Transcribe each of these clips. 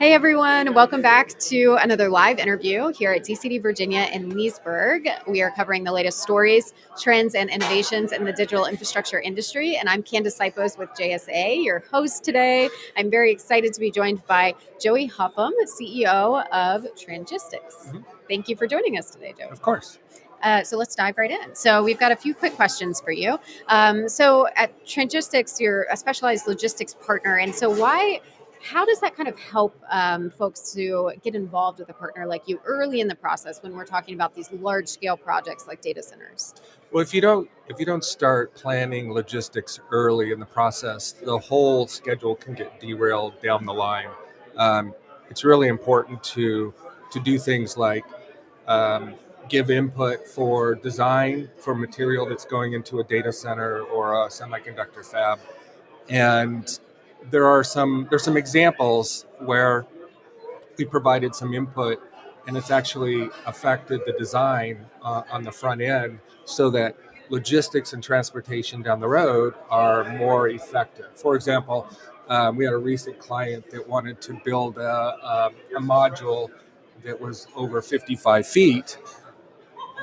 Hey everyone, welcome back to another live interview here at DCD Virginia in Leesburg. We are covering the latest stories, trends, and innovations in the digital infrastructure industry. And I'm Candace Sipos with JSA, your host today. I'm very excited to be joined by Joey Hougham, CEO of Trangistics. Mhm. Thank you for joining us today, Joey. Of course. So let's dive right in. So we've got a few quick questions for you. So at Trangistics, you're a specialized logistics partner, and so how does that kind of help folks to get involved with a partner like you early in the process when we're talking about these large scale projects like data centers? Well, if you don't start planning logistics early in the process, the whole schedule can get derailed down the line. Um, it's really important to do things like um, give input for design for material that's going into a data center or a semiconductor fab, and there's some examples where we provided some input and it's actually affected the design on the front end so that logistics and transportation down the road are more effective. For example, we had a recent client that wanted to build a module that was over 55 feet,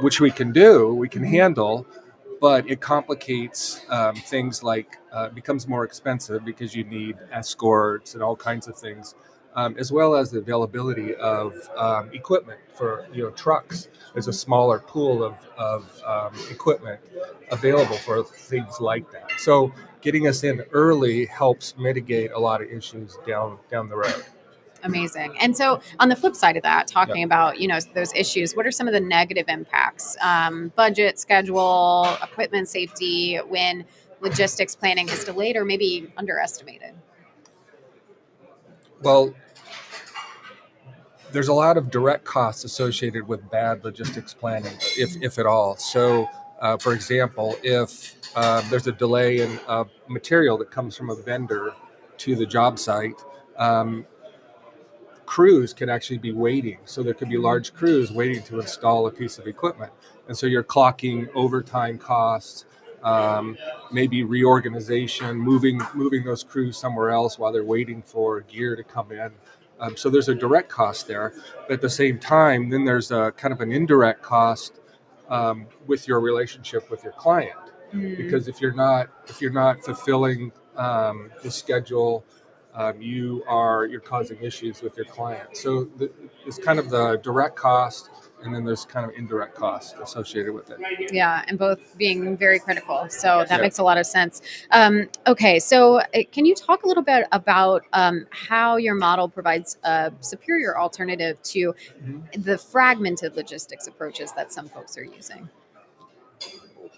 which we can handle, but it complicates things like becomes more expensive because you need escorts and all kinds of things, as well as the availability of equipment for trucks. There's a smaller pool of equipment available for things like that. So getting us in early helps mitigate a lot of issues down the road. Amazing. And so, on the flip side of that, Yep. talking about those issues, what are some of the negative impacts? Budget, schedule, equipment safety when logistics planning is delayed or maybe underestimated. Well, there's a lot of direct costs associated with bad logistics planning, if at all. So, for example, if there's a delay in material that comes from a vendor to the job site, um, crews can actually be waiting. So there could be large crews waiting to install a piece of equipment. And so you're clocking overtime costs, um, maybe reorganization, moving those crews somewhere else while they're waiting for gear to come in. So there's a direct cost there. But at the same time, then there's a kind of an indirect cost with your relationship with your client. Mm. Because if you're not fulfilling the schedule, you're causing issues with your client. So it's kind of the direct cost, and then there's kind of indirect cost associated with it. Yeah, and both being very critical. So that Yeah. makes a lot of sense. Okay, so can you talk a little bit about how your model provides a superior alternative to Mhm. the fragmented logistics approaches that some folks are using?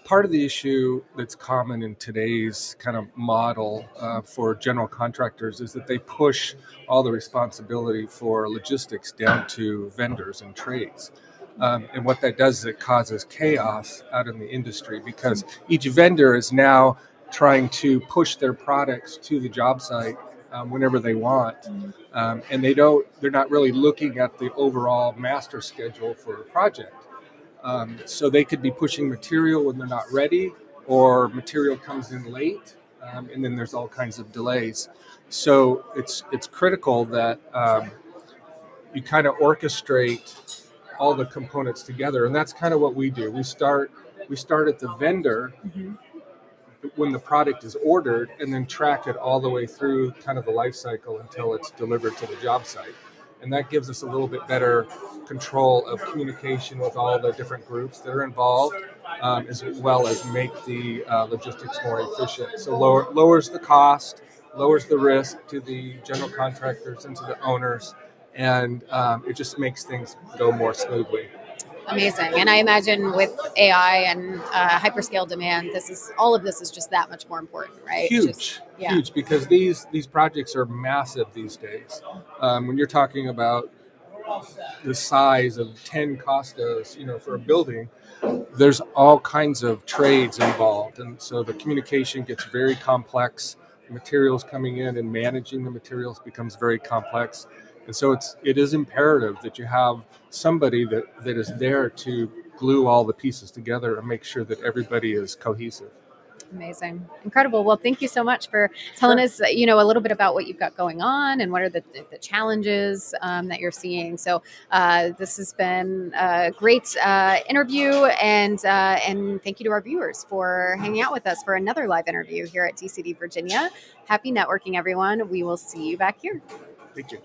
Part of the issue that's common in today's kind of model for general contractors is that they push all the responsibility for logistics down to vendors and trades. And what that does is it causes chaos out in the industry because each vendor is now trying to push their products to the job site whenever they want. And they're not really looking at the overall master schedule for a project. So they could be pushing material when they're not ready, or material comes in late, and then there's all kinds of delays. So it's critical that you kind of orchestrate all the components together, and that's kind of what we do. We start at the vendor Mhm. when the product is ordered, and then track it all the way through kind of the life cycle until it's delivered to the job site. And that gives us a little bit better control of communication with all the different groups that are involved, as well as make the logistics more efficient. So lowers the cost, lowers the risk to the general contractors and to the owners, and it just makes things go more smoothly. Amazing. And I imagine with AI and hyperscale demand, all of this is just that much more important, right? Just Huge, yeah. huge, because these projects are massive these days. When you're talking about the size of 10 Costas, for a building, there's all kinds of trades involved, and so the communication gets very complex. Materials coming in and managing the materials becomes very complex, and so it is imperative that you have somebody that is there to glue all the pieces together and make sure that everybody is cohesive. Amazing. Incredible. Well, thank you so much for telling Sure. us, a little bit about what you've got going on and what are the challenges that you're seeing. So this has been a great interview, and thank you to our viewers for hanging out with us for another live interview here at DCD Virginia. Happy networking, everyone. We will see you back here. Thank you.